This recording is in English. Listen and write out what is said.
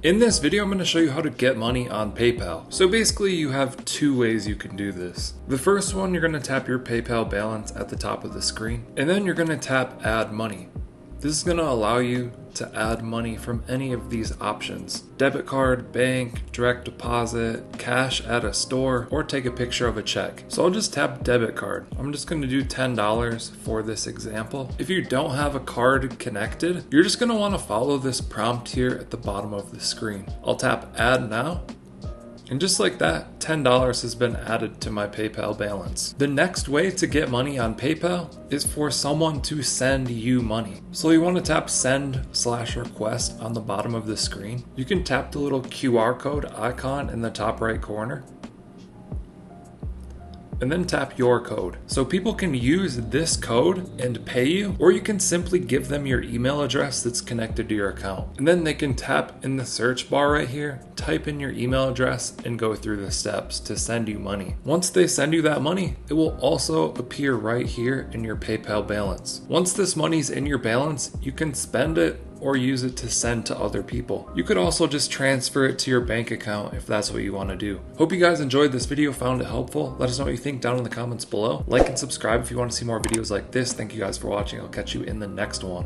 In this video, I'm going to show you how to get money on PayPal. So basically you have two ways you can do this. The first one, you're going to tap your PayPal balance at the top of the screen, and then you're going to tap add money. This is going to allow you to add money from any of these options: debit card, bank, direct deposit, cash at a store, or take a picture of a check. So I'll just tap debit card. I'm just going to do $10 for this example. If you don't have a card connected, you're just going to want to follow this prompt here at the bottom of the screen. I'll tap add now. And just like that, $10 has been added to my PayPal balance. The next way to get money on PayPal is for someone to send you money. So you want to tap send/request on the bottom of the screen. You can tap the little QR code icon in the top right corner, and then tap your code. So people can use this code and pay you, or you can simply give them your email address that's connected to your account. And then they can tap in the search bar right here, type in your email address, and go through the steps to send you money. Once they send you that money, it will also appear right here in your PayPal balance. Once this money's in your balance, you can spend it or use it to send to other people. You could also just transfer it to your bank account if that's what you want to do. Hope you guys enjoyed this video, found it helpful. Let us know what you think down in the comments below. Like and subscribe if you want to see more videos like this. Thank you guys for watching. I'll catch you in the next one.